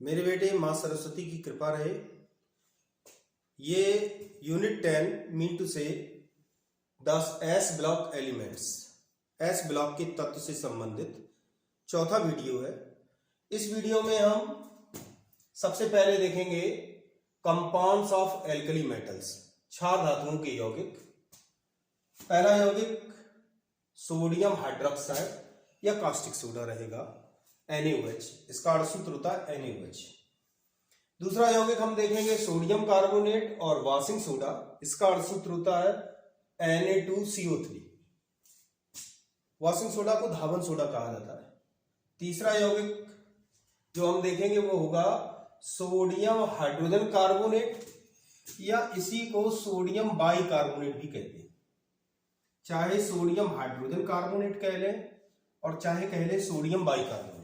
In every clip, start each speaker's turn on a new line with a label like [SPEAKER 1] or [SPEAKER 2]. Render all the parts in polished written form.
[SPEAKER 1] मेरे बेटे माँ सरस्वती की कृपा रहे। ये यूनिट 10 मीन टू से 10 S block elements, S block के तत्व से संबंधित चौथा वीडियो है। इस वीडियो में हम सबसे पहले देखेंगे कंपाउंड्स ऑफ एल्कली मेटल्स, क्षार धातुओं के यौगिक। पहला यौगिक सोडियम हाइड्रोक्साइड या कास्टिक सोडा रहेगा, NaOH। इसका अणुसूत्र होता है NaOH। दूसरा यौगिक हम देखेंगे सोडियम कार्बोनेट और वाशिंग सोडा। इसका अणुसूत्र होता है Na2CO3। वाशिंग सोडा को धावन सोडा कहा जाता है। तीसरा यौगिक जो हम देखेंगे वो होगा सोडियम हाइड्रोजन कार्बोनेट या इसी को सोडियम बाई कार्बोनेट भी कहते हैं। चाहे सोडियम हाइड्रोजन कार्बोनेट कह लें और चाहे कह लें सोडियम बाई कार्बोनेट।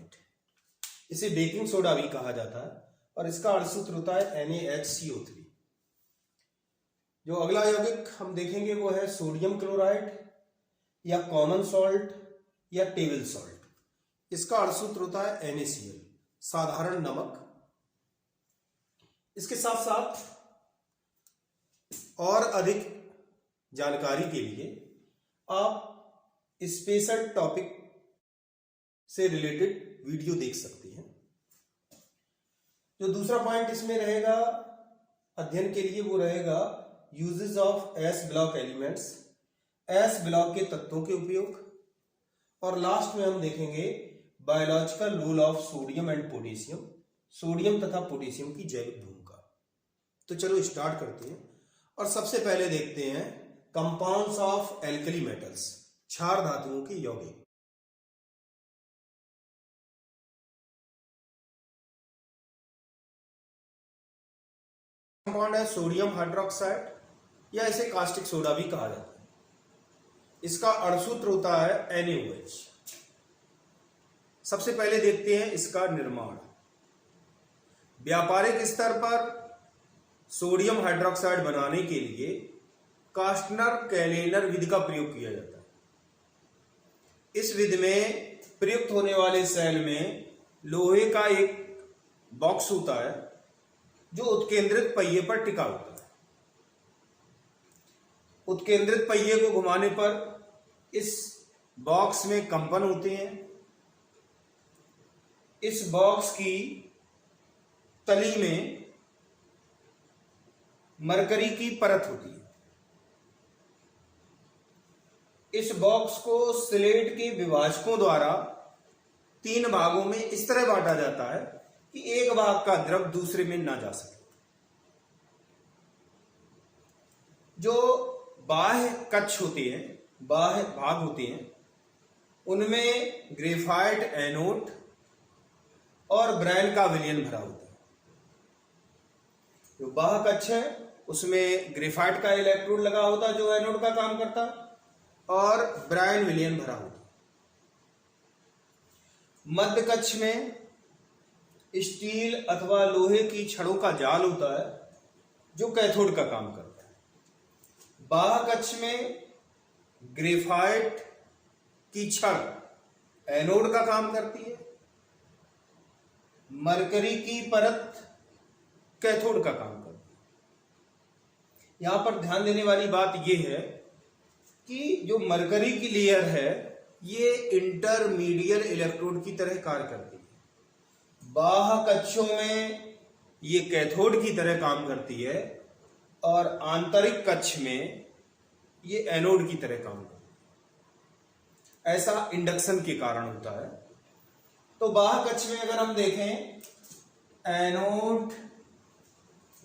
[SPEAKER 1] इसे बेकिंग सोडा भी कहा जाता है और इसका अणुसूत्र होता है NaHCO3। जो अगला यौगिक हम देखेंगे वो है सोडियम क्लोराइड या कॉमन सॉल्ट या टेबल सॉल्ट। इसका अणुसूत्र होता है NaCl, साधारण नमक। इसके साथ साथ और अधिक जानकारी के लिए आप स्पेशल टॉपिक से रिलेटेड वीडियो देख सकते हैं। जो दूसरा पॉइंट इसमें रहेगा अध्ययन के लिए वो रहेगा uses of S block elements, S block के तत्वों के उपयोग। और लास्ट में हम देखेंगे biological role of sodium and potassium, sodium तथा पोटेशियम की जैविक भूमिका। तो चलो स्टार्ट करते हैं और सबसे पहले देखते हैं कंपाउंड्स ऑफ एल्कली मेटल्स, क्षार धातुओं के यौगिक। कंपाउंड है सोडियम हाइड्रोक्साइड या इसे कास्टिक सोडा भी कहा जाता है। इसका अणुसूत्र होता है NaOH। सबसे पहले देखते हैं इसका निर्माण। व्यापारिक स्तर पर सोडियम हाइड्रोक्साइड बनाने के लिए कास्टनर कैलेनर विधि का प्रयोग किया जाता है। इस विधि में प्रयुक्त होने वाले सेल में लोहे का एक बॉक्स होता है जो उत्केंद्रित पहिए पर टिका होता है। उत्केंद्रित पहिए को घुमाने पर इस बॉक्स में कंपन होते हैं। इस बॉक्स की तली में मरकरी की परत होती है। इस बॉक्स को स्लेट के विभाजकों द्वारा 3 भागों में इस तरह बांटा जाता है कि एक भाग का द्रव दूसरे में ना जा सके। जो बाह्य कक्ष होते हैं, बाह्य भाग होते हैं, उनमें ग्रेफाइट एनोड और ब्रायन का विलयन भरा होता है। जो बाह्य कक्ष है उसमें ग्रेफाइट का इलेक्ट्रोड लगा होता है जो एनोड का काम करता है और ब्रायन विलयन भरा होता है। मध्य कक्ष में स्टील अथवा लोहे की छड़ों का जाल होता है जो कैथोड का काम करता है। बाह्य कक्ष में ग्रेफाइट की छड़ एनोड का काम करती है। मरकरी की परत कैथोड का काम करती है। यहां पर ध्यान देने वाली बात यह है कि जो मरकरी की लेयर है ये इंटरमीडिएट इलेक्ट्रोड की तरह कार्य करती है। बाह्य कक्षों में ये कैथोड की तरह काम करती है और आंतरिक कक्ष में ये एनोड की तरह काम करती है। ऐसा इंडक्शन के कारण होता है। तो बाह्य कक्ष में अगर हम देखें, एनोड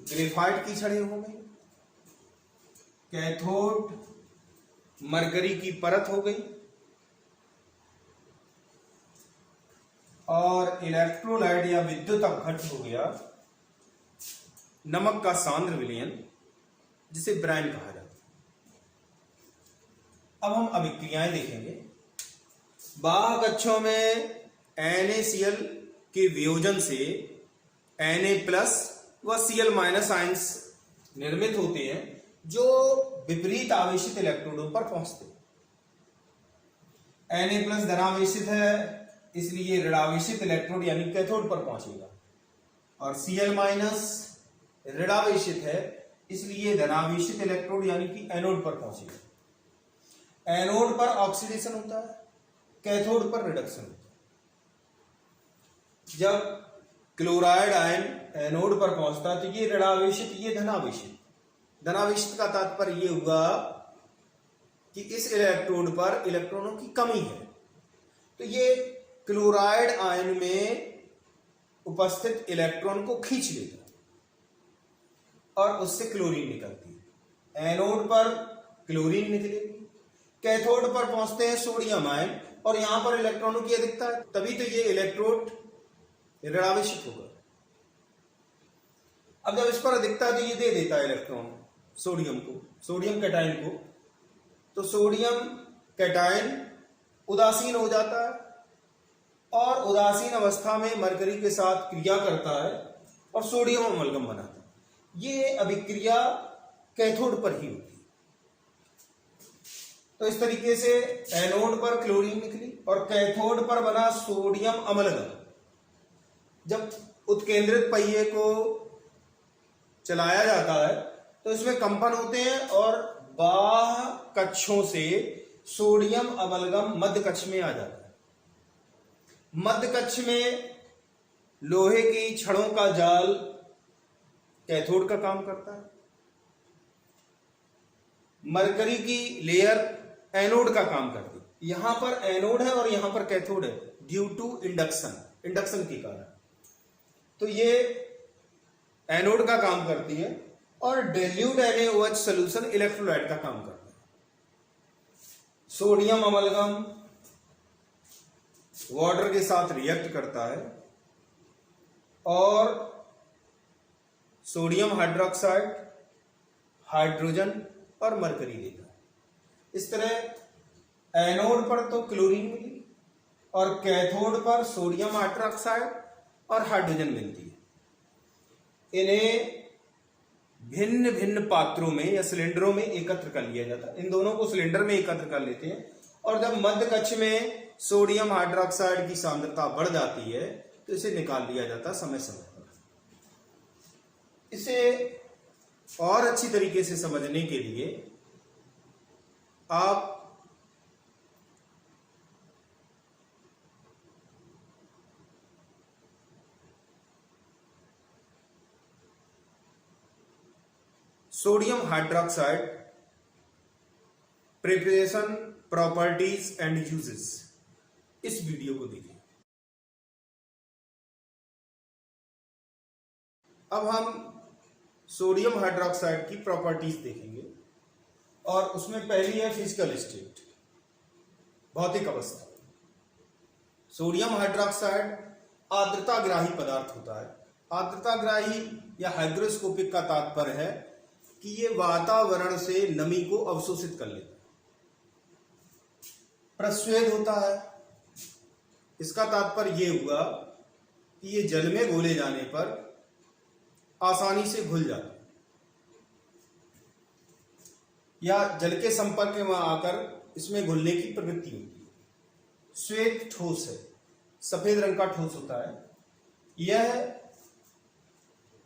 [SPEAKER 1] ग्रेफाइट की छड़ें हो गई, कैथोड मरकरी की परत हो गई और इलेक्ट्रोलाइट या विद्युत अपघट्ट हो गया नमक का सांद्र विलयन, जिसे ब्रायन कहा जाता है। अब हम अभिक्रियाएं देखेंगे। बाह्य कक्षों में NaCl के वियोजन से Na+ व Cl- आयंस निर्मित होते हैं जो विपरीत आवेशित इलेक्ट्रोडों पर पहुंचते हैं। Na+ धनावेशित है इसलिए ऋणावेशित इलेक्ट्रोड यानी कैथोड पर पहुंचेगा और Cl माइनस ऋणावेशित है, इसलिए धनावेशित इलेक्ट्रोड यानी कि एनोड पर पहुंचेगा। एनोड पर ऑक्सीडेशन होता है, कैथोड पर रिडक्शन होता है। जब क्लोराइड आयन एनोड पर पहुंचता है तो ये ऋणावेशित, ये धनावेशित। धनावेशित का तात्पर्य ये हुआ कि इस इलेक्ट्रोड पर इलेक्ट्रॉनों की कमी है, तो ये क्लोराइड आयन में उपस्थित इलेक्ट्रॉन को खींच लेता है और उससे क्लोरीन निकलती है। एनोड पर क्लोरीन निकलेगी, कैथोड पर पहुंचते हैं सोडियम आयन और यहां पर इलेक्ट्रॉनों की अधिकता है, तभी तो ये इलेक्ट्रोड ऋणावेशित होगा। अब जब इस पर अधिकता है तो ये दे देता है इलेक्ट्रॉन सोडियम को, सोडियम कैटायन को, तो सोडियम कैटायन उदासीन हो जाता है और उदासीन अवस्था में मरकरी के साथ क्रिया करता है और सोडियम अमलगम बनाता है। ये अभिक्रिया कैथोड पर ही होती है। तो इस तरीके से एनोड पर क्लोरीन निकली और कैथोड पर बना सोडियम अमलगम। जब उत्केंद्रित पहिए को चलाया जाता है तो इसमें कंपन होते हैं और बाह्य कक्षों से सोडियम अमलगम मध्य कक्ष में आ जाता है। मध्य कक्ष में लोहे की छड़ों का जाल कैथोड का काम करता है, मरकरी की लेयर एनोड का काम करती है। यहां पर एनोड है और यहां पर कैथोड है ड्यू टू इंडक्शन के कारण। तो ये एनोड का काम करती है और dilute NaOH सॉल्यूशन इलेक्ट्रोलाइट का काम करता है। सोडियम अमलगम वाटर के साथ रिएक्ट करता है और सोडियम हाइड्रोक्साइड, हाइड्रोजन और मरकरी देता है। इस तरह एनोड पर तो क्लोरीन मिली और कैथोड पर सोडियम हाइड्रोक्साइड और हाइड्रोजन मिलती है। इन्हें भिन्न भिन्न पात्रों में या सिलेंडरों में एकत्र कर लिया जाता है। इन दोनों को सिलेंडर में एकत्र कर लेते हैं और जब मध्य कक्ष में सोडियम हाइड्रोक्साइड की सांद्रता बढ़ जाती है तो इसे निकाल लिया जाता है समय समय पर। इसे और अच्छी तरीके से समझने के लिए आप sodium hydroxide preparation, properties and uses इस वीडियो को देखें। अब हम सोडियम हाइड्रोक्साइड की प्रॉपर्टीज देखेंगे और उसमें पहली है फिजिकल स्टेट, भौतिक अवस्था। सोडियम हाइड्रोक्साइड आर्द्रताग्राही पदार्थ होता है। आर्द्रताग्राही या हाइग्रोस्कोपिक का तात्पर्य है कि ये वातावरण से नमी को अवशोषित कर लेता है। प्रस्वेद होता है, इसका तात्पर्य यह हुआ कि ये जल में घोले जाने पर आसानी से घुल जाता है या जल के संपर्क में आकर इसमें घुलने की प्रवृत्ति होती है। श्वेत ठोस है, सफेद रंग का ठोस होता है। यह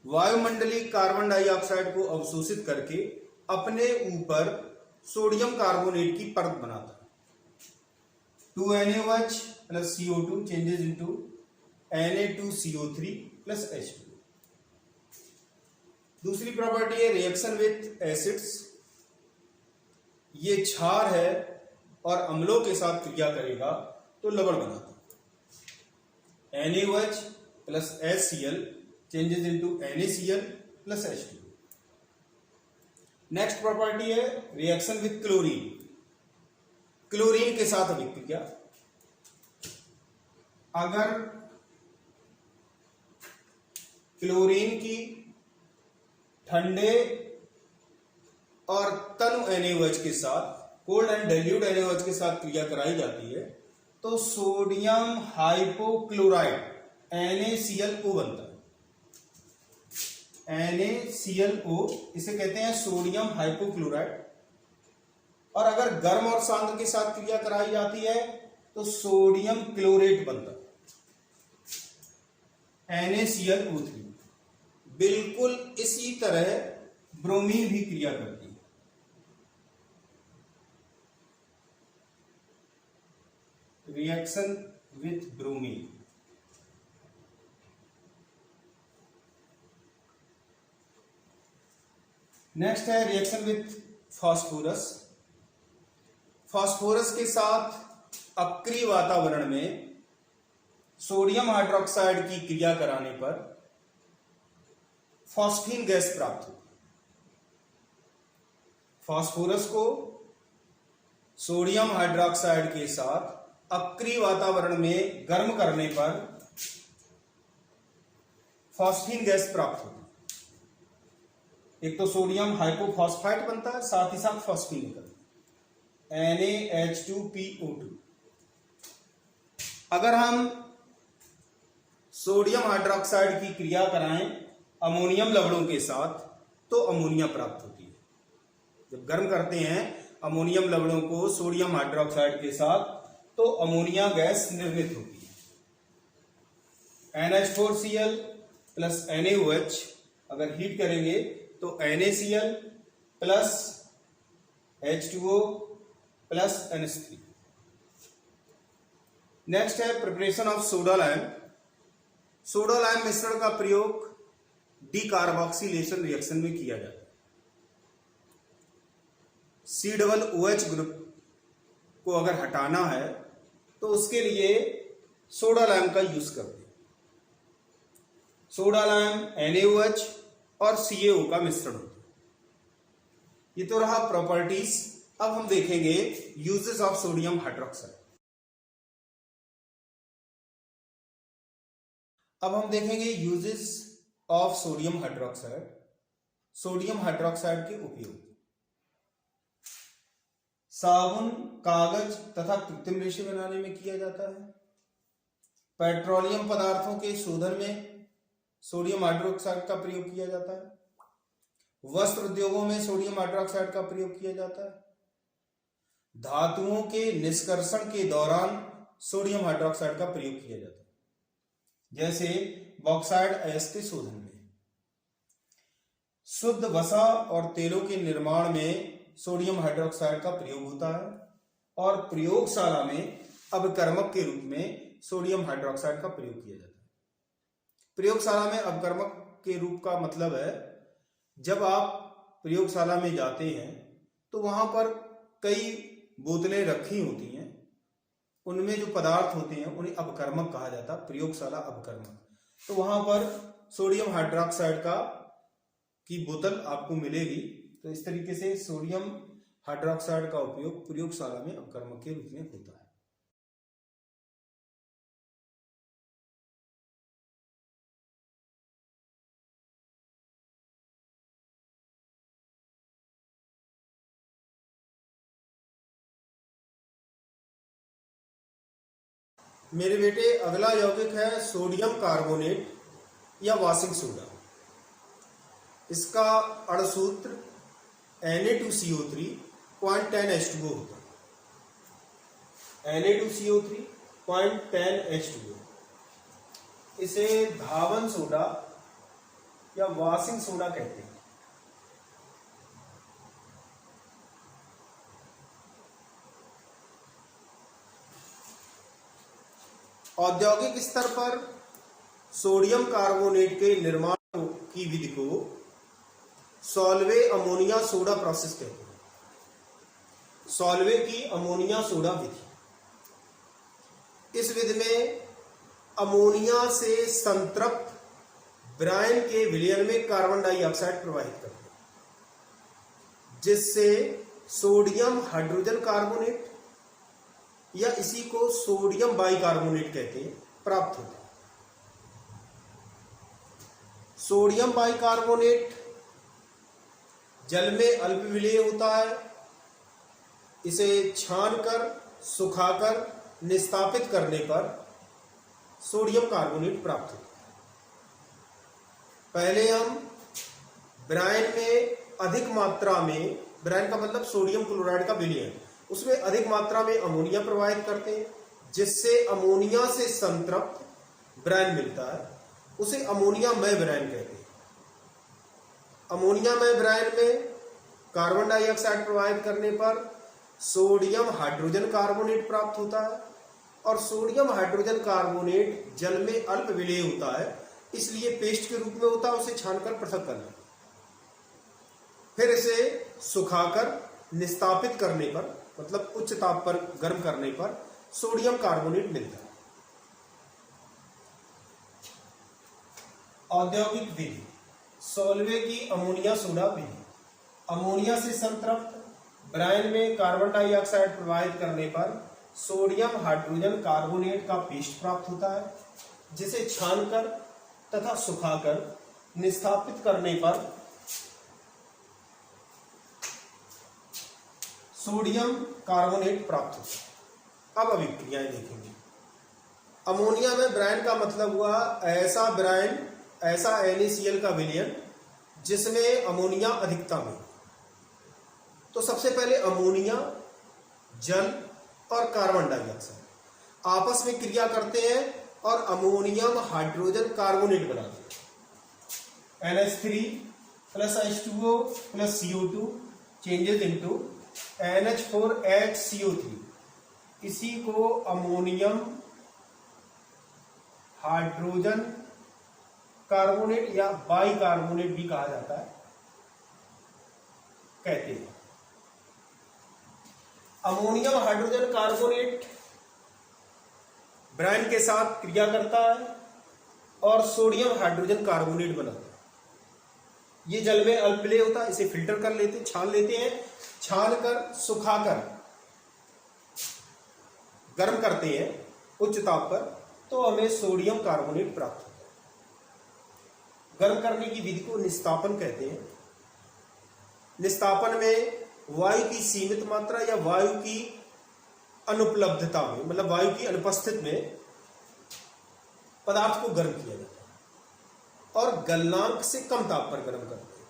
[SPEAKER 1] वायुमंडलीय कार्बन डाइऑक्साइड को अवशोषित करके अपने ऊपर सोडियम कार्बोनेट की परत बनाता है। 2NaOH plus CO2 changes into Na2CO3 plus H2। दूसरी प्रॉपर्टी है रिएक्शन विथ एसिड्स। ये क्षार है और अम्लों के साथ क्रिया करेगा तो लवण बनाता है। NaOH plus HCl changes into NaCl plus H2। Next property है रिएक्शन विथ क्लोरीन। क्लोरीन के साथ अभिक्रिया। अगर क्लोरीन की ठंडे और तनु NaOH के साथ, कोल्ड एंड डाइल्यूट NaOH के साथ क्रिया कराई जाती है तो सोडियम हाइपोक्लोराइड NaClO बनता है। NaClO इसे कहते हैं सोडियम हाइपोक्लोराइड। और अगर गर्म और सांद्र के साथ क्रिया कराई जाती है तो सोडियम क्लोरेट बनता है NaClO3। बिल्कुल इसी तरह ब्रोमीन भी क्रिया करती है। Reaction with bromine. नेक्स्ट है रिएक्शन विथ फास्फोरस। फास्फोरस के साथ अक्रिय वातावरण में सोडियम हाइड्रोक्साइड की क्रिया कराने पर फॉस्फीन गैस प्राप्त होती है। फास्फोरस को सोडियम हाइड्रोक्साइड के साथ अक्रिय वातावरण में गर्म करने पर फॉस्फीन गैस प्राप्त होती है। एक तो सोडियम हाइपोफॉस्फाइड बनता है, साथ ही साथ फॉस्फीन निकलता है, NaH2PO2। अगर हम सोडियम हाइड्रोक्साइड की क्रिया कराएं अमोनियम लवणों के साथ तो अमोनिया प्राप्त होती है। जब गर्म करते हैं अमोनियम लवणों को सोडियम हाइड्रोक्साइड के साथ तो अमोनिया गैस निर्मित होती है। NH4Cl प्लस NaOH अगर हीट करेंगे तो NaCl plus H2O plus NH3। Next है preparation of soda lime. Soda lime मिश्रण का प्रयोग डीकार्बोक्सिलेशन रिएक्शन में किया जाता है। C OH ग्रुप को अगर हटाना है तो उसके लिए सोडा लाइम का यूज करते हैं। सोडा लाइम NaOH और CaO का मिश्रण होता है। ये तो रहा प्रॉपर्टीज। अब हम देखेंगे यूजेस ऑफ सोडियम हाइड्रोक्साइड। अब हम देखेंगे uses of sodium hydroxide. Sodium hydroxide के उपयोग साबुन, कागज तथा कृत्रिम रेशे बनाने में किया जाता है। पेट्रोलियम पदार्थों के शोधन में सोडियम हाइड्रोक्साइड का प्रयोग किया जाता है। वस्त्र उद्योगों में सोडियम हाइड्रोक्साइड का प्रयोग किया जाता है। धातुओं के निष्कर्षण के दौरान सोडियम हाइड्रोक्साइड का प्रयोग किया जाता है, जैसे बॉक्साइड अयस्क के शोधन में। शुद्ध वसा और तेलों के निर्माण में सोडियम हाइड्रोक्साइड का प्रयोग होता है और प्रयोगशाला में अवकर्मक के रूप में सोडियम हाइड्रोक्साइड का प्रयोग किया जाता है। प्रयोगशाला में अवकर्मक के रूप का मतलब है जब आप प्रयोगशाला में जाते हैं तो वहां पर कई बोतलें रखी होती हैं, उनमें जो पदार्थ होते हैं उन्हें अवकर्मक कहा जाता है, प्रयोगशाला अवकर्मक। तो वहां पर सोडियम हाइड्रोक्साइड की बोतल आपको मिलेगी। तो इस तरीके से सोडियम हाइड्रोक्साइड का उपयोग प्रयोगशाला में अवकर्मक के रूप में होता है। मेरे बेटे अगला यौगिक है सोडियम कार्बोनेट या वॉशिंग सोडा। इसका अणुसूत्र Na2CO3 0.10H2O होता है। Na2CO3 0.10H2O। इसे धावन सोडा या वॉशिंग सोडा कहते हैं। औद्योगिक स्तर पर सोडियम कार्बोनेट के निर्माण की विधि को सॉल्वे अमोनिया सोडा प्रोसेस कहते हैं। सॉल्वे की अमोनिया सोडा विधि। इस विधि में अमोनिया से संतृप्त ब्रायन के विलयन में कार्बन डाइऑक्साइड प्रवाहित करते हैं, जिससे सोडियम हाइड्रोजन कार्बोनेट या इसी को सोडियम बाइकार्बोनेट कहते हैं प्राप्त होता है। सोडियम बाइकार्बोनेट जल में अल्प विलेय होता है। इसे छानकर सुखाकर निस्तापित करने पर सोडियम कार्बोनेट प्राप्त होता है। पहले हम ब्रायन में अधिक मात्रा में, ब्रायन का मतलब सोडियम क्लोराइड का विलयन, उसमें अधिक मात्रा में अमोनिया प्रवाहित करते हैं, जिससे अमोनिया से संतृप्त ब्रायन मिलता है। उसे अमोनियामय ब्रायन कहते हैं। अमोनिया में ब्रायन में कार्बन डाइऑक्साइड प्रवाहित करने पर सोडियम हाइड्रोजन कार्बोनेट प्राप्त होता है और सोडियम हाइड्रोजन कार्बोनेट जल में अल्प विलेय होता है, इसलिए पेस्ट के रूप में होता है। उसे छानकर पृथक करना, फिर इसे सुखाकर निस्तापित करने पर, मतलब उच्च ताप पर गर्म करने पर सोडियम कार्बोनेट मिलता है। औद्योगिक विधि, सोलवे की अमोनिया सोडा विधि। अमोनिया से संतृप्त ब्रायन में कार्बन डाइऑक्साइड प्रवाहित करने पर सोडियम हाइड्रोजन कार्बोनेट का पेस्ट प्राप्त होता है, जिसे छानकर तथा सुखाकर निस्तापित करने पर सोडियम कार्बोनेट प्राप्त होता है। अब अभिक्रियाएं देखेंगे। अमोनिया में ब्रायन का मतलब हुआ ऐसा ब्रायन, ऐसा NaCl का विलयन जिसमें अमोनिया अधिकता में। तो सबसे पहले अमोनिया, जल और कार्बन डाइऑक्साइड आपस में क्रिया करते हैं और अमोनियम हाइड्रोजन कार्बोनेट बनाते हैं। NH3 plus H2O plus CO2 changes into NH4HCO3, इसी को अमोनियम हाइड्रोजन कार्बोनेट या बाई कार्बोनेट भी कहा जाता है, कहते हैं। अमोनियम हाइड्रोजन कार्बोनेट ब्रायन के साथ क्रिया करता है और सोडियम हाइड्रोजन कार्बोनेट बनाता है। ये जल में अल्प विलेय होता है, इसे फिल्टर कर लेते, छान लेते हैं, छानकर सुखाकर गर्म करते हैं उच्च ताप पर, तो हमें सोडियम कार्बोनेट प्राप्त होता है। गर्म करने की विधि को निस्तापन कहते हैं। निस्तापन में वायु की सीमित मात्रा या वायु की अनुपलब्धता में, मतलब वायु की अनुपस्थिति में पदार्थ को गर्म किया जाता है और गलनांक से कम ताप पर गर्म करते हैं।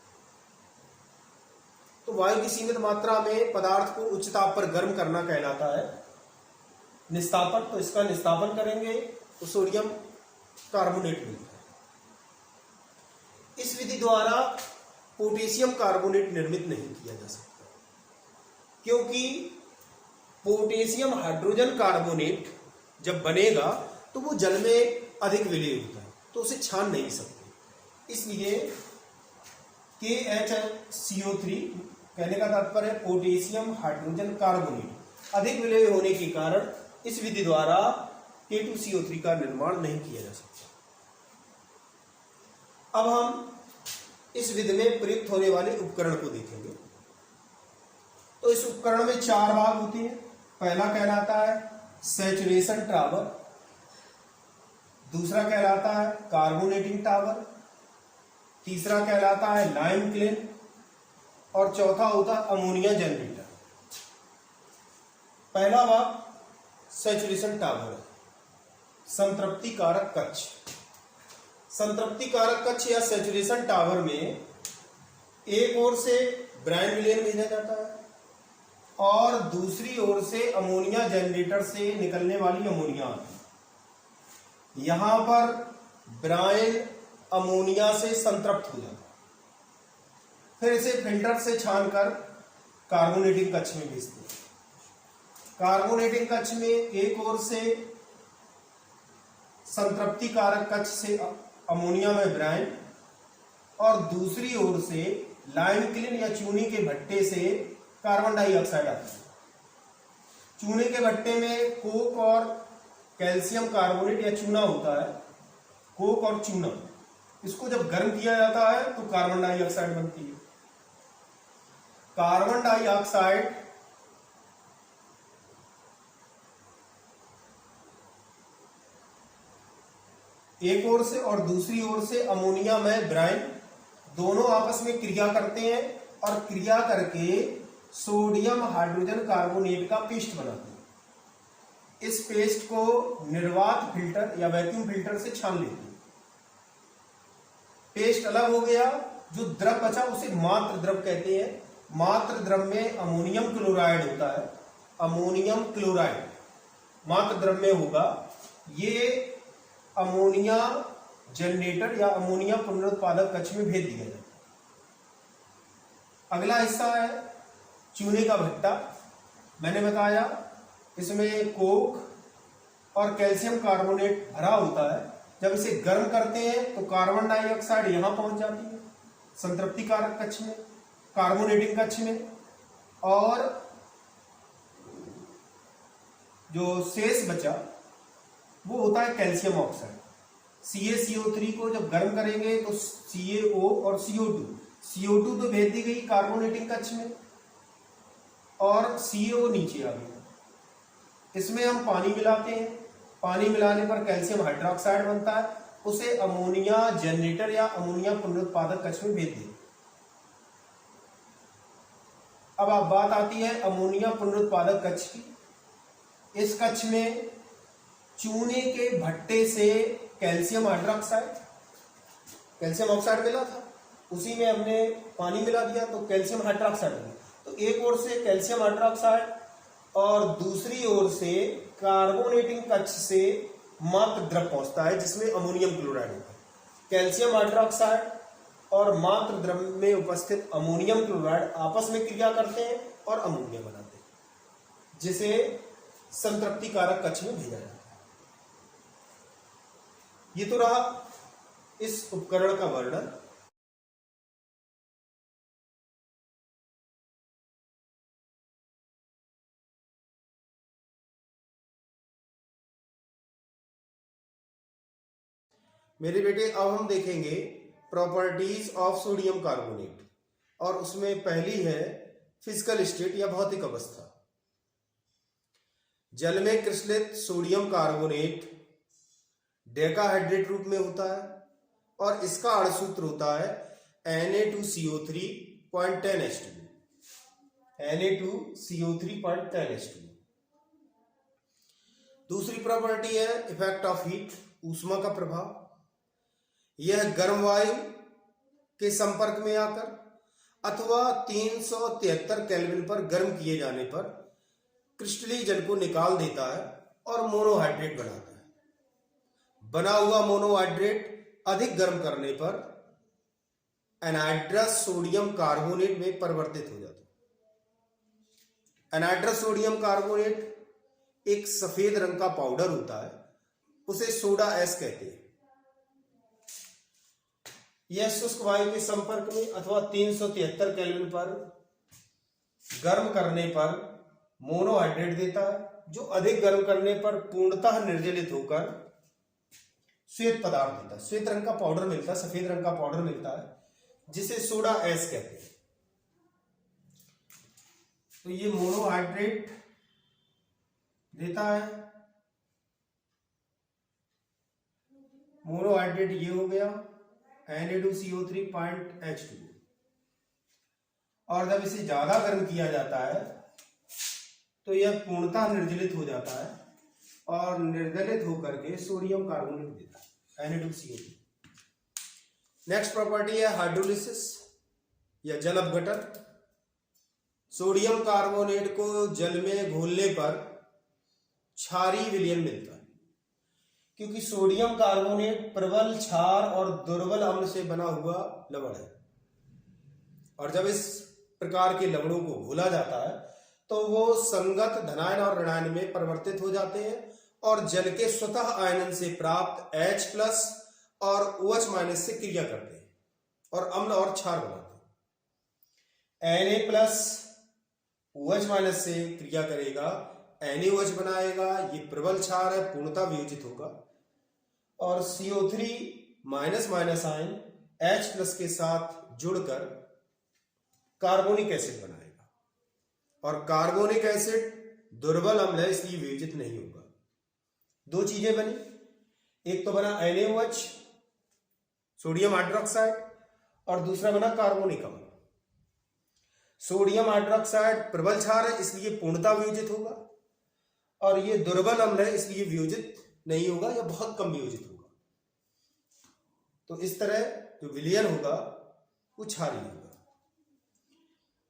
[SPEAKER 1] तो वायु की सीमित मात्रा में पदार्थ को उच्च ताप पर गर्म करना कहलाता है निस्तापन। तो इसका निस्तापन करेंगे तो सोडियम कार्बोनेट मिलता है। इस विधि द्वारा पोटेशियम कार्बोनेट निर्मित नहीं किया जा सकता, क्योंकि पोटेशियम हाइड्रोजन कार्बोनेट जब बनेगा तो वो जल में अधिक विलेय होता है, तो उसे छान नहीं सकते। इसलिए KHCO3 कहने का तात्पर्य है पोटेशियम हाइड्रोजन कार्बोनेट अधिक विलेय होने के कारण इस विधि द्वारा K2CO3 का निर्माण नहीं किया जा सकता। अब हम इस विधि में प्रयुक्त होने वाले उपकरण को देखेंगे। तो इस उपकरण में 4 भाग होते हैं। पहला कहलाता है सैचुरेशन टावर, दूसरा कहलाता है कार्बोनेटिंग टावर, तीसरा कहलाता है लाइम क्लिन और चौथा होता है अमोनिया जनरेटर। पहला भाग सैचुरेशन टावर है, संतृप्ति कारक कक्ष। संतृप्ति कारक कक्ष या सैचुरेशन टावर में एक ओर से ब्रायन विलयन भेजा जाता है और दूसरी ओर से अमोनिया जनरेटर से निकलने वाली अमोनिया आती है। यहां पर ब्रायन अमोनिया से संतृप्त हो जाता है, फिर इसे फिल्टर से छानकर कार्बोनेटिंग कक्ष में भेजते हैं। कार्बोनेटिंग कक्ष में एक ओर से संतृप्ति कारक कक्ष से अमोनिया में ब्रायन और दूसरी ओर से लाइम क्लिन या चूने के भट्टे से कार्बन डाइऑक्साइड आता है। चूने के भट्टे में कोक और कैल्शियम कार्बोनेट या चूना होता है, कोक और चूना। इसको जब गर्म किया जाता है तो कार्बन डाइऑक्साइड बनती है। कार्बन डाइऑक्साइड एक ओर से और दूसरी ओर से अमोनिया में ब्रायन दोनों आपस में क्रिया करते हैं और क्रिया करके सोडियम हाइड्रोजन कार्बोनेट का पेस्ट बनाते हैं। इस पेस्ट को निर्वात फिल्टर या वैक्यूम फिल्टर से छान लेते हैं। पेस्ट अलग हो गया, जो द्रव बचा उसे मात्र द्रव कहते हैं। मात्र द्रव में अमोनियम क्लोराइड होता है, अमोनियम क्लोराइड मात्र द्रव में होगा। ये अमोनिया जनरेटर या अमोनिया पुनरुत्पादक कक्ष में भेज दिया जाता है। अगला हिस्सा है चूने का भट्टा। मैंने बताया इसमें कोक और कैल्शियम कार्बोनेट भरा होता है। जब इसे गर्म करते हैं तो कार्बन डाइऑक्साइड यहां पहुंच जाती है संतृप्ति कारक कक्ष में, कार्बोनेटिंग कक्ष में, और जो शेष बचा वो होता है कैल्शियम ऑक्साइड। CaCO3 को जब गर्म करेंगे तो CaO और CO2 तो भेज दी गई कार्बोनेटिंग कक्ष में और CO नीचे आ गया। इसमें हम पानी मिलाते हैं, पानी मिलाने पर कैल्शियम हाइड्रोक्साइड बनता है, उसे अमोनिया जनरेटर या अमोनिया पुनरुत्पादक कक्ष में भेज दें। अब आप बात आती है अमोनिया पुनरुत्पादक कक्ष की। इस कक्ष में चूने के भट्टे से कैल्शियम हाइड्रोक्साइड, कैल्शियम ऑक्साइड मिला था, उसी में हमने पानी मिला दिया तो कैल्शियम हाइड्रोक्साइड हो गया। तो एक ओर से कैल्शियम हाइड्रोक्साइड और दूसरी ओर से कार्बोनेटिंग कक्ष से मात्र द्रव पहुंचता है जिसमें अमोनियम क्लोराइड होता है। कैल्शियम हाइड्रोक्साइड और मात्र द्रव में उपस्थित अमोनियम क्लोराइड आपस में क्रिया करते हैं और अमोनिया बनाते हैं, जिसे संतृप्ति कारक कक्ष में भेजा जाता है। ये तो रहा इस उपकरण का वर्णन। मेरे बेटे अब हम देखेंगे प्रॉपर्टीज ऑफ सोडियम कार्बोनेट, और उसमें पहली है फिजिकल स्टेट या भौतिक अवस्था। जल में क्रिस्टलित सोडियम कार्बोनेट डेकाहाइड्रेट रूप में होता है और इसका अणुसूत्र होता है Na2CO3.10H2। Na2CO3.10H2। दूसरी प्रॉपर्टी है इफेक्ट ऑफ हीट, ऊष्मा का प्रभाव। यह गर्म वायु के संपर्क में आकर अथवा 373 केल्विन पर गर्म किए जाने पर क्रिस्टलीय जल को निकाल देता है और मोनोहाइड्रेट बनाता है। बना हुआ मोनोहाइड्रेट अधिक गर्म करने पर एनहाइड्रस सोडियम कार्बोनेट में परिवर्तित हो जाता है। एनहाइड्रस सोडियम कार्बोनेट एक सफेद रंग का पाउडर होता है, उसे सोडा एस कहते हैं। यह शुष्क वायु के संपर्क में अथवा 373 केल्विन पर गर्म करने पर मोनोहाइड्रेट देता है, जो अधिक गर्म करने पर पूर्णतः निर्जलित होकर श्वेत पदार्थ देता है। श्वेत रंग का पाउडर मिलता है, सफेद रंग का पाउडर मिलता है, जिसे सोडा एस कहते हैं। तो ये मोनोहाइड्रेट देता है। मोनोहाइड्रेट ये हो गया Na2CO3.H2। और जब इसे ज्यादा गर्म किया जाता है तो यह पूर्णतः निर्जलित हो जाता है और निर्जलित होकर के सोडियम कार्बोनेट देता है Na2CO3। नेक्स्ट प्रॉपर्टी है हाइड्रोलिसिस या जल अपघटन। सोडियम कार्बोनेट को जल में घोलने पर क्षारीय विलयन मिलता है, क्योंकि सोडियम कार्बोनेट प्रबल क्षार और दुर्बल अम्ल से बना हुआ लवण है। और जब इस प्रकार के लवणों को घोला जाता है तो वो संगत धनायन और ऋणायन में परिवर्तित हो जाते हैं और जल के स्वतः आयनन से प्राप्त H+ और OH- से क्रिया करते हैं और अम्ल और क्षार बनाते हैं। Na+ OH- से क्रिया करेगा, NaOH बनाएगा, ये प्रबल क्षार है, पूर्णतः वियोजित होगा, और CO3- आयन H+ के साथ जुड़कर कार्बोनिक एसिड बनाएगा, और कार्बोनिक एसिड दुर्बल अम्ल है इसलिए वियोजित नहीं होगा। दो चीजें बनी, एक तो बना NaOH सोडियम हाइड्रोक्साइड और दूसरा बना कार्बोनिक अम्ल। सोडियम हाइड्रोक्साइड प्रबल क्षार है इसलिए पूर्णतः वियोजित होगा, और ये दुर्बल अम्ल है इसलिए वियोजित नहीं होगा या बहुत कम वियोजित होगा। तो इस तरह जो विलयन होगा वो क्षारीय होगा।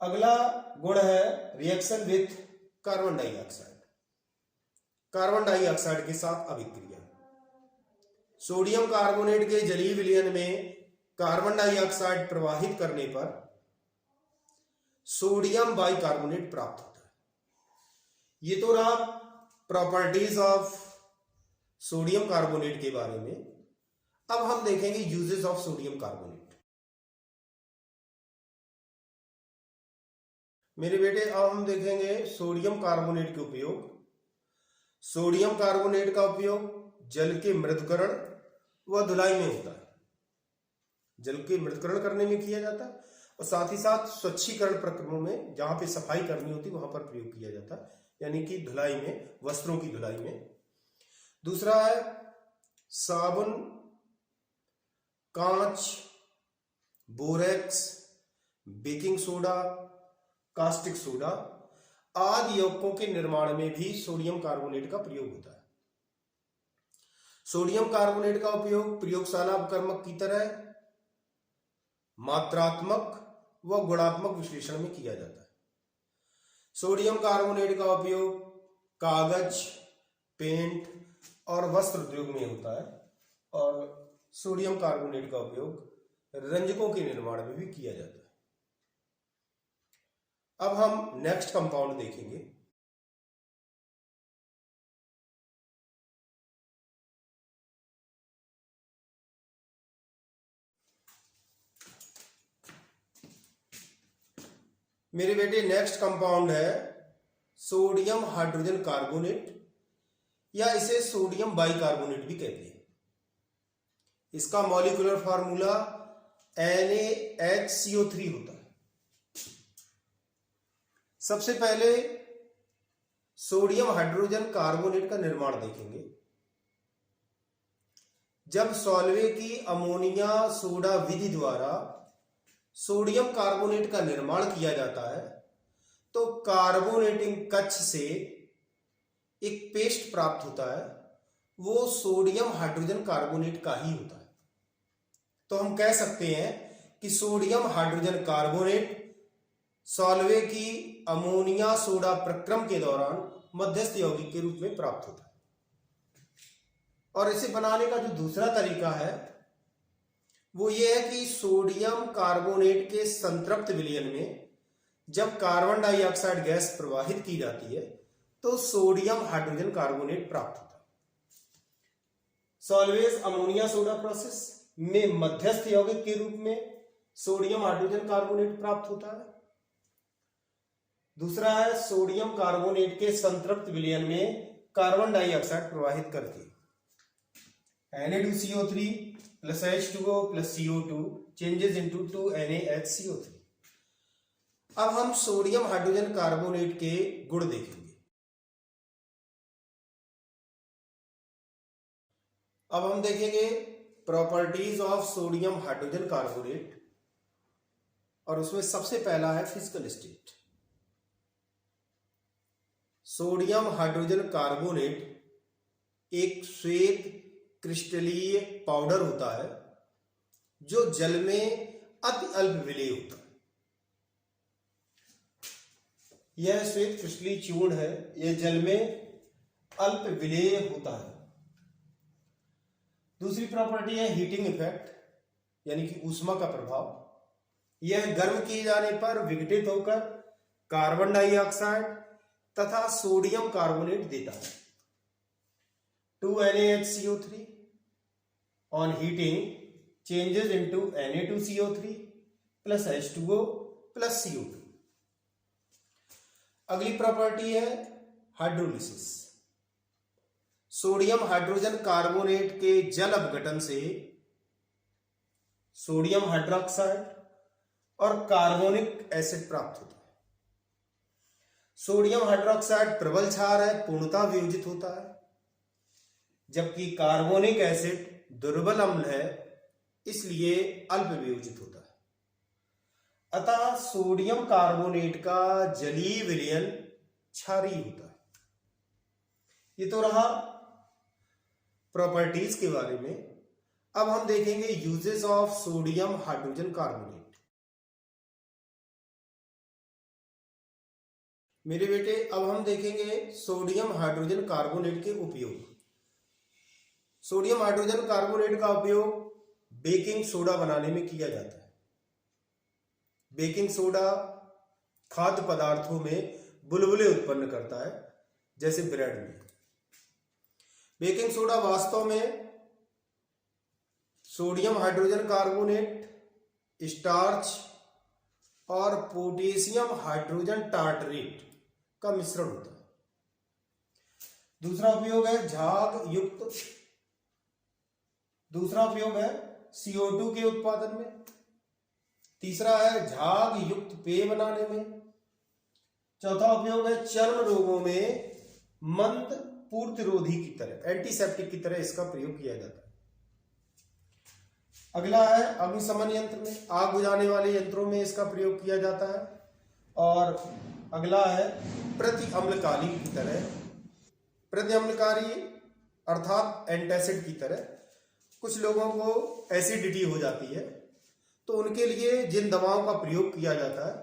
[SPEAKER 1] अगला गुण है reaction with carbon dioxide. Carbon dioxide के साथ अभिक्रिया। सोडियम कार्बोनेट के जलीय विलयन में कार्बन डाइऑक्साइड प्रवाहित करने पर सोडियम बाइकार्बोनेट प्राप्त होता है। ये तो रहा प्रॉपर्टीज ऑफ सोडियम कार्बोनेट के बारे में। अब हम देखेंगे यूजेस ऑफ सोडियम कार्बोनेट। मेरे बेटे अब हम देखेंगे सोडियम कार्बोनेट के उपयोग। सोडियम कार्बोनेट का उपयोग जल के मृदुकरण व धुलाई में होता है। जल के मृदुकरण करने में किया जाता है और साथ ही साथ स्वच्छीकरण प्रक्रमों में, जहां पे सफाई करनी होती है वहां पर प्रयोग किया जाता है, यानी कि धुलाई में, वस्त्रों की धुलाई में। दूसरा है साबुन, कांच, borax, baking soda, caustic soda आदि यौगिकों के निर्माण में भी सोडियम कार्बोनेट का प्रयोग होता है। सोडियम कार्बोनेट का उपयोग प्रयोगशाला अपकर्मक की तरह मात्रात्मक व गुणात्मक विश्लेषण में किया जाता है। सोडियम कार्बोनेट का उपयोग कागज, पेंट और वस्त्र उद्योग में होता है और सोडियम कार्बोनेट का उपयोग रंजकों के निर्माण में भी किया जाता है। अब हम नेक्स्ट कंपाउंड देखेंगे। मेरे बेटे नेक्स्ट कंपाउंड है सोडियम हाइड्रोजन कार्बोनेट, या इसे सोडियम बाइकार्बोनेट भी कहते हैं। इसका मॉलिक्यूलर फार्मूला NaHCO3 होता है। सबसे पहले सोडियम हाइड्रोजन कार्बोनेट का निर्माण देखेंगे। जब सॉल्वे की अमोनिया सोडा विधि द्वारा सोडियम कार्बोनेट का निर्माण किया जाता है तो कार्बोनेटिंग कक्ष से एक पेस्ट प्राप्त होता है, वो सोडियम हाइड्रोजन कार्बोनेट का ही होता है। तो हम कह सकते हैं कि सोडियम हाइड्रोजन कार्बोनेट सॉल्वे की अमोनिया सोडा प्रक्रम के दौरान मध्यस्थ यौगिक के रूप में प्राप्त होता है। और इसे बनाने का जो दूसरा तरीका है वो ये है कि सोडियम कार्बोनेट के संतृप्त विलयन में जब कार्बन डाइऑक्साइड गैस प्रवाहित की जाती है तो सोडियम हाइड्रोजन कार्बोनेट प्राप्त होता है। सॉल्वेज अमोनिया सोडा प्रोसेस में मध्यस्थ यौगिक के रूप में सोडियम हाइड्रोजन कार्बोनेट प्राप्त होता है। दूसरा है सोडियम कार्बोनेट के संतृप्त विलयन में कार्बन डाइऑक्साइड प्रवाहित करके Na2CO3 plus H2O plus CO2 changes into 2NaHCO3। अब हम सोडियम हाइड्रोजन कार्बोनेट के गुण देखेंगे। अब हम देखेंगे properties of sodium hydrogen carbonate और उसमें सबसे पहला है physical state. Sodium hydrogen carbonate एक श्वेत क्रिस्टलीय पाउडर होता है जो जल में अति अल्प विलेय होता है। यह श्वेत क्रिस्टलीय चूर्ण है, यह जल में अल्प विलेय होता है। दूसरी प्रॉपर्टी है हीटिंग इफेक्ट, यानी कि ऊष्मा का प्रभाव। यह गर्म किए जाने पर विघटित होकर कार्बन डाइऑक्साइड तथा सोडियम कार्बोनेट देता है। 2NaHCO3 on heating changes into Na2CO3 plus H2O plus CO2। अगली प्रॉपर्टी है हाइड्रोलिसिस। सोडियम हाइड्रोजन कार्बोनेट के जल अपघटन से सोडियम हाइड्रोक्साइड और कार्बोनिक एसिड प्राप्त होता है। सोडियम हाइड्रोक्साइड प्रबल क्षार है, पूर्णतः वियोजित होता है, जबकि कार्बोनिक एसिड दुर्बल अम्ल है, इसलिए अल्प वियोजित होता है। अतः सोडियम कार्बोनेट का जलीय विलयन क्षारीय होता है। ये तो रहा प्रॉपर्टीज के बारे में। अब हम देखेंगे uses of sodium hydrogen carbonate. मेरे बेटे अब हम देखेंगे सोडियम हाइड्रोजन कार्बोनेट के उपयोग। सोडियम हाइड्रोजन कार्बोनेट का उपयोग बेकिंग सोडा बनाने में किया जाता है। बेकिंग सोडा खाद्य पदार्थों में बुलबुले उत्पन्न करता है, जैसे ब्रेड में। बेकिंग सोडा वास्तव में सोडियम हाइड्रोजन कार्बोनेट, स्टार्च और पोटेशियम हाइड्रोजन टार्टरेट का मिश्रण होता है। दूसरा उपयोग है CO2 के उत्पादन में। तीसरा है झाग युक्त पेय बनाने में। चौथा उपयोग है चर्म रोगों में मंद पूर्तिरोधी की तरह, एंटीसेप्टिक की तरह इसका प्रयोग किया जाता है। अगला है अग्निशमन यंत्र में, आग बुझाने वाले यंत्रों में इसका प्रयोग किया जाता है। और अगला है प्रति अम्लकारी की तरह, प्रति अम्लकारी अर्थात एंटासिड की तरह। कुछ लोगों को एसिडिटी हो जाती है, तो उनके लिए जिन दवाओं का प्रयोग किया जाता है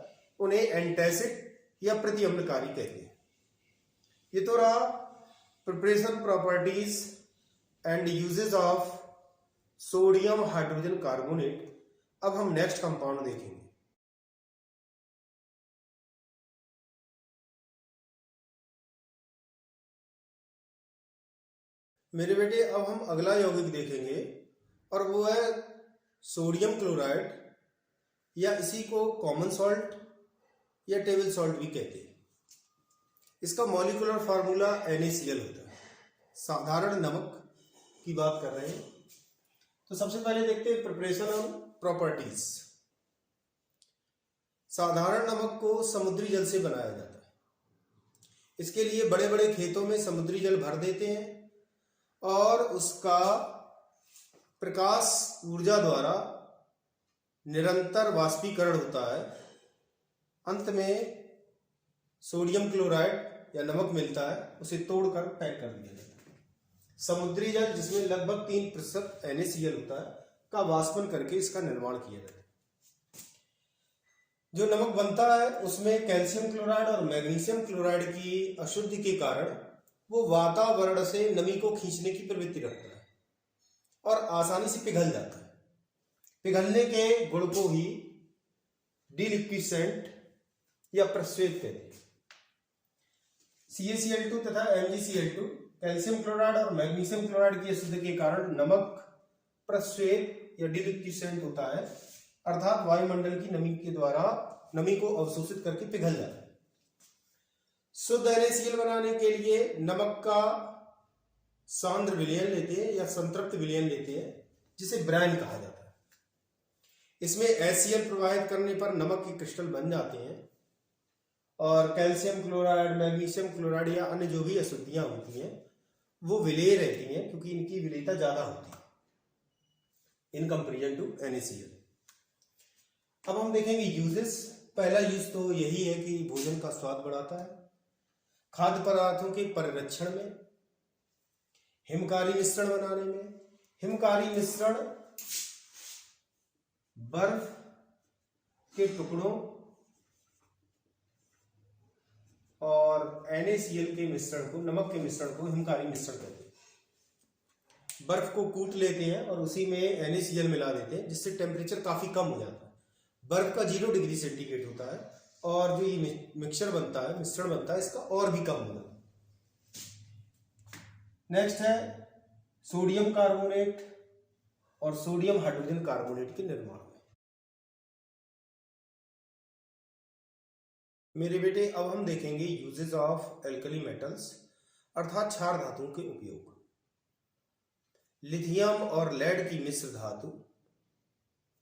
[SPEAKER 1] उन्हें एंटासिड या प्रति अम्लकारी कहते हैं। ये तो रहा preparation, properties and uses of sodium hydrogen carbonate. अब हम नेक्स्ट कंपाउंड देखेंगे। मेरे बेटे अब हम अगला यौगिक देखेंगे और वो है सोडियम क्लोराइड, या इसी को कॉमन सॉल्ट या टेबल सॉल्ट भी कहते हैं। इसका मॉलिक्यूलर फार्मूला NaCl होता है। साधारण नमक की बात कर रहे हैं, तो सबसे पहले देखते हैं प्रिपरेशन और प्रॉपर्टीज। साधारण नमक को समुद्री जल से बनाया जाता है। इसके लिए बड़े बड़े खेतों में समुद्री जल भर देते हैं और उसका प्रकाश ऊर्जा द्वारा निरंतर वाष्पीकरण होता है। अंत में सोडियम क्लोराइड या नमक मिलता है, उसे तोड़कर पैक कर दिया जाता है। समुद्री जल, जिसमें लगभग 3% NaCl होता है, का वाष्पन करके इसका निर्माण किया जाता है। जो नमक बनता है उसमें कैल्शियम क्लोराइड और मैग्नीशियम क्लोराइड की अशुद्धि के कारण वो वातावरण से नमी को खींचने की प्रवृत्ति रखता है और आसानी से पिघल जाता है। पिघलने के गुण को ही डिलिक्विसेंट या प्रस्वेद कहते हैं। CaCl2 तथा MgCl2 कैल्शियम क्लोराइड और मैग्नीशियम क्लोराइड की अशुद्धि के कारण नमक प्रस्वेद या डिलिक्विसेंट होता है, अर्थात वायुमंडल की नमी के द्वारा नमी को अवशोषित करके पिघल जाता है। शुद्ध NaCl बनाने के लिए नमक का सांद्र विलयन लेते हैं या संतृप्त विलयन लेते हैं, जिसे ब्राइन कहा जाता है। इसमें HCl प्रवाहित करने पर नमक के क्रिस्टल बन जाते हैं और कैल्शियम क्लोराइड, मैग्नीशियम क्लोराइड या अन्य जो भी अशुद्धियां होती हैं वो विलेय रहती हैं, क्योंकि इनकी विलेयता ज्यादा होती है इन कंपेरिजन टू NaCl। अब हम देखेंगे यूजेस। पहला यूज तो यही है कि भोजन का स्वाद बढ़ाता है, खाद्य पदार्थों के परिरक्षण में, हिमकारी मिश्रण बनाने में। हिमकारी मिश्रण बर्फ के टुकड़ों और NaCl के मिश्रण को, नमक के मिश्रण को हिमकारी मिश्रण कहते हैं। बर्फ को कूट लेते हैं और उसी में NaCl मिला देते हैं, जिससे टेम्परेचर काफी कम हो जाता है। बर्फ का 0 डिग्री सेंटीग्रेड होता है और जो ये मिक्सचर बनता है, मिश्रण बनता है, इसका और भी कम होगा। नेक्स्ट है सोडियम कार्बोनेट और सोडियम हाइड्रोजन कार्बोनेट के निर्माण में। मेरे बेटे अब हम देखेंगे यूजेस ऑफ एल्कली मेटल्स, अर्थात क्षार धातुओं के उपयोग। लिथियम और लेड की मिश्र धातु,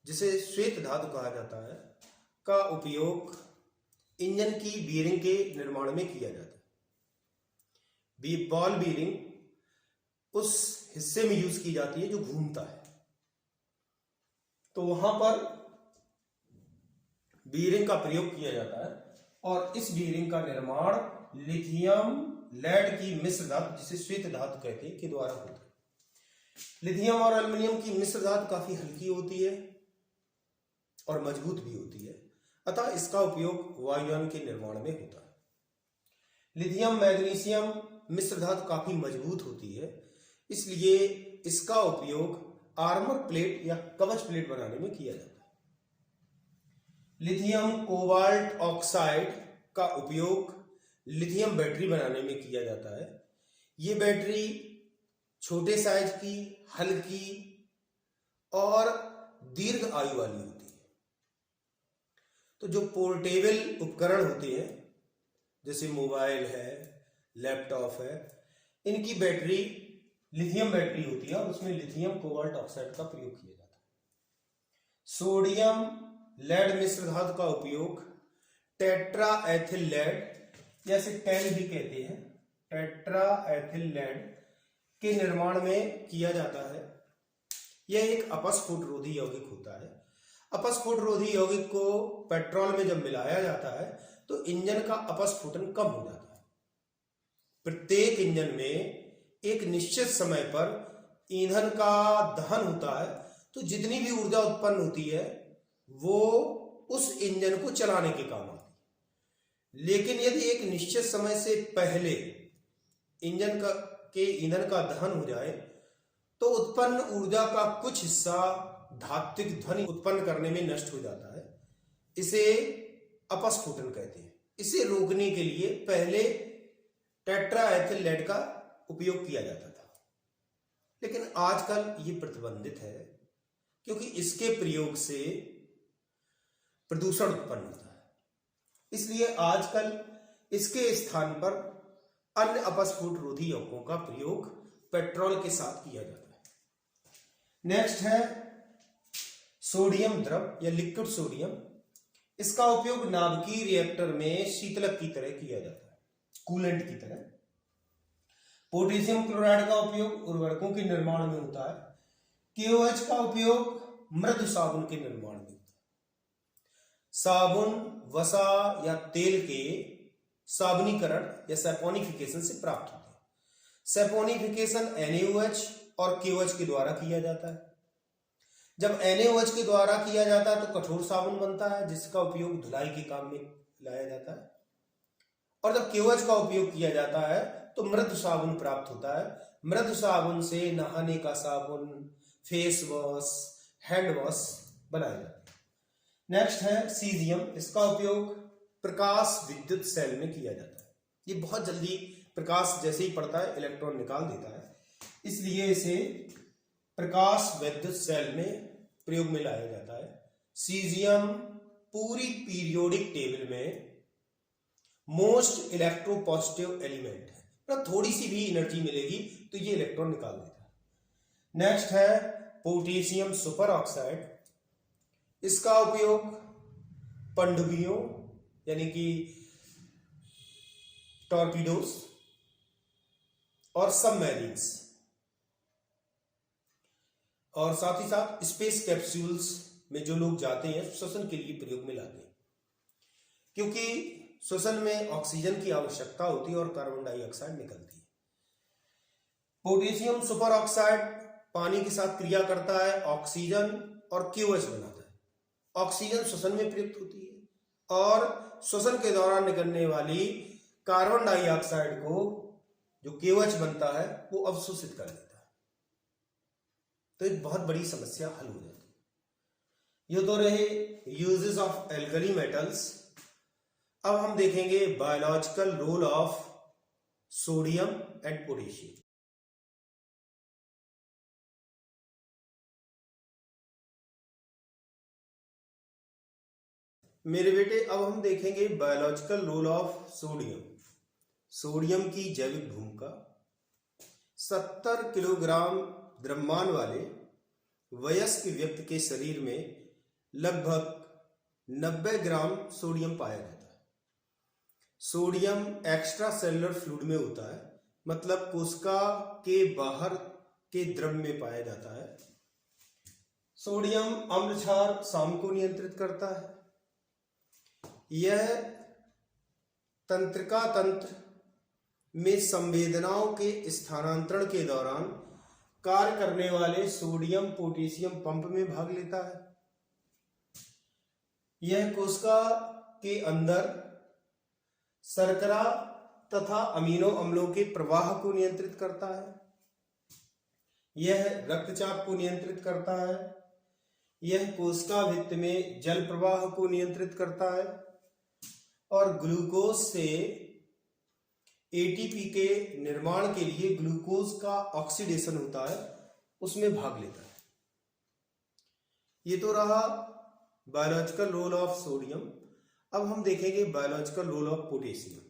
[SPEAKER 1] जिसे श्वेत धातु कहा जाता है, का उपयोग इंजन की बीयरिंग के निर्माण में किया जाता है। बॉल बीयरिंग उस हिस्से में यूज की जाती है जो घूमता है, तो वहां पर बीयरिंग का प्रयोग किया जाता है और इस बीयरिंग का निर्माण लिथियम लेड की मिश्र धातु, जिसे श्वेत धातु कहते हैं, के द्वारा होता है। लिथियम और एल्युमिनियम की मिश्र धातु काफी हल्की होती है और मजबूत भी होती है, अतः इसका उपयोग वायुयान के निर्माण में होता है। लिथियम मैग्नीशियम मिश्र धातु काफी मजबूत होती है, इसलिए इसका उपयोग आर्मर प्लेट या कवच प्लेट बनाने में किया जाता है। लिथियम कोबाल्ट ऑक्साइड का उपयोग लिथियम बैटरी बनाने में किया जाता है। ये बैटरी छोटे साइज की, हल्की और दीर्घ आयु वाली होती है। तो जो पोर्टेबल उपकरण होते हैं जैसे मोबाइल है, लैपटॉप है, इनकी बैटरी लिथियम बैटरी होती है और उसमें लिथियम कोबाल्ट ऑक्साइड का प्रयोग किया जाता है। सोडियम लेड मिश्र धातु का उपयोग टेट्रा एथिल लेड या इसे टेल भी कहते हैं, टेट्रा एथिल लेड के निर्माण में किया जाता है। यह एक अपस्फोट रोधी यौगिक होता है। अपस्फोट रोधी यौगिक को पेट्रोल में जब मिलाया जाता है तो इंजन का अपस्फोटन कम हो जाता है। प्रत्येक इंजन में एक निश्चित समय पर ईंधन का दहन होता है, तो जितनी भी ऊर्जा उत्पन्न होती है वो उस इंजन को चलाने के काम आती है। लेकिन यदि एक निश्चित समय से पहले इंजन के ईंधन का दहन हो जाए तो उत्पन्न ऊर्जा का कुछ हिस्सा धात्विक ध्वनि उत्पन्न करने में नष्ट हो जाता है। इसे अपस्फोटन कहते हैं। इसे रोकने के लिए पहले टेट्रा एथिल लेड का उपयोग किया जाता था, लेकिन आजकल ये प्रतिबंधित है क्योंकि इसके प्रयोग से प्रदूषण उत्पन्न होता है। इसलिए आजकल इसके स्थान पर अन्य अपस्फोट रोधी यौगिकों का प्रयोग पेट्रोल के साथ किया जाता है। नेक्स्ट है सोडियम द्रव या लिक्विड सोडियम। इसका उपयोग नाभिकीय रिएक्टर में शीतलक की तरह किया जाता है, कूलेंट की तरह। पोटेशियम क्लोराइड का उपयोग उर्वरकों के निर्माण में होता है। KOH का उपयोग मृदु साबुन के निर्माण में होता है। साबुन, वसा या तेल के साबुनीकरण या सैपोनिफिकेशन से प्राप्त होते हैं। सैपोनिफिकेशन NaOH और KOH के द्वारा किया जाता है। जब NaOH के द्वारा किया जाता है तो कठोर साबुन बनता है जिसका उपयोग धुलाई के काम में लाया जाता है, और जब KOH का उपयोग किया जाता है तो मृदु साबुन प्राप्त होता है। मृदु साबुन से नहाने का साबुन, फेस वॉश, हैंड वॉश बनाया जाता है। नेक्स्ट है सीजियम। इसका उपयोग प्रकाश विद्युत सेल में किया जाता है। ये बहुत जल्दी प्रकाश जैसे ही पड़ता है इलेक्ट्रॉन निकाल देता है, इसलिए इसे प्रकाश विद्युत सेल में प्रयोग में लाया जाता है। सीजियम पूरी पीरियोडिक टेबल में मोस्ट इलेक्ट्रोपॉजिटिव एलिमेंट है, मतलब थोड़ी सी भी एनर्जी मिलेगी तो ये इलेक्ट्रॉन निकाल देता है। नेक्स्ट है पोटेशियम सुपर ऑक्साइड। इसका उपयोग पनडुब्बियों यानी कि टॉर्पीडोस और सबमरीन्स और साथ ही साथ स्पेस कैप्सूल्स में जो लोग जाते हैं श्वसन के लिए प्रयोग में लाते हैं, क्योंकि श्वसन में ऑक्सीजन की आवश्यकता होती है और कार्बन डाइऑक्साइड निकलती है। पोटेशियम सुपर ऑक्साइड पानी के साथ क्रिया करता है, ऑक्सीजन और KOH बनाता है। ऑक्सीजन श्वसन में प्रयुक्त होती है और श्वसन के दौरान निकलने वाली कार्बन डाइऑक्साइड को जो KOH बनता है वो अवशोषित कर देता है। तो एक बहुत बड़ी समस्या हल हो जाती है। ये तो रहे यूजेस ऑफ एल्कली मेटल्स। अब हम देखेंगे biological role of sodium and potassium. मेरे बेटे अब हम देखेंगे biological role of sodium. Sodium की जैविक भूमिका। 70 किलोग्राम द्रव्यमान वाले वयस्क व्यक्ति के शरीर में लगभग 90 ग्राम सोडियम पाया जाता है। सोडियम एक्स्ट्रा सेलुलर फ्लूइड में होता है, मतलब कोशिका के बाहर के द्रव में पाया जाता है। सोडियम अम्ल क्षार साम को नियंत्रित करता है। यह तंत्रिका तंत्र में संवेदनाओं के स्थानांतरण के दौरान कार्य करने वाले सोडियम पोटेशियम पंप में भाग लेता है। यह कोशिका के अंदर शर्करा तथा अमीनो अम्लों के प्रवाह को नियंत्रित करता है। यह रक्तचाप को नियंत्रित करता है। यह कोशिका भित्ति में जल प्रवाह को नियंत्रित करता है और ग्लूकोज से एटीपी के निर्माण के लिए ग्लूकोज का ऑक्सीडेशन होता है, उसमें भाग लेता है। ये तो रहा बायोलॉजिकल रोल ऑफ सोडियम। अब हम देखेंगे बायोलॉजिकल रोल ऑफ पोटेशियम।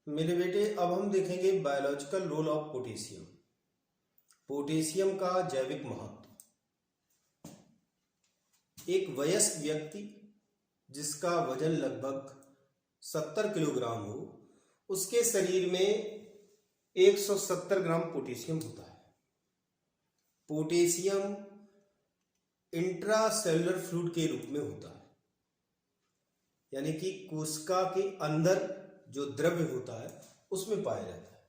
[SPEAKER 1] मेरे बेटे, अब हम देखेंगे biological role of potassium. Potassium का जैविक महत्व। एक वयस्क व्यक्ति जिसका वजन लगभग 70 किलोग्राम हो, उसके शरीर में 170 ग्राम पोटेशियम होता है। पोटेशियम इंट्रासेलुलर फ्लूइड के रूप में होता है, यानी कि कोशिका के अंदर जो द्रव्य होता है उसमें पाया जाता है।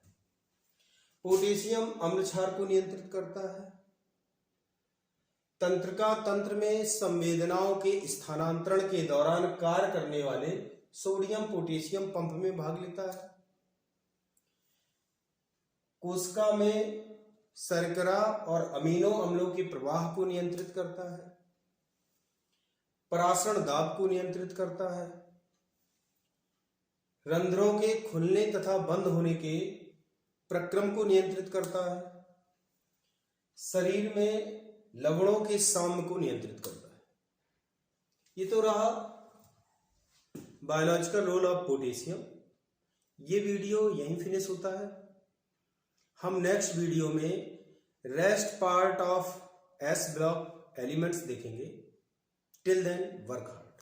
[SPEAKER 1] पोटेशियम अम्ल क्षार को नियंत्रित करता है। तंत्रिका तंत्र में संवेदनाओं के स्थानांतरण के दौरान कार्य करने वाले सोडियम पोटेशियम पंप में भाग लेता है। कोशिका में शर्करा और अमीनो अम्लों के प्रवाह को नियंत्रित करता है। परासरण दाब को नियंत्रित करता है। रंध्रों के खुलने तथा बंद होने के प्रक्रम को नियंत्रित करता है। शरीर में लवणों के साम्य को नियंत्रित करता है। ये तो रहा बायोलॉजिकल रोल ऑफ पोटेशियम। ये वीडियो यहीं फिनिश होता है। हम नेक्स्ट वीडियो में rest part of S block elements देखेंगे। Till then work hard.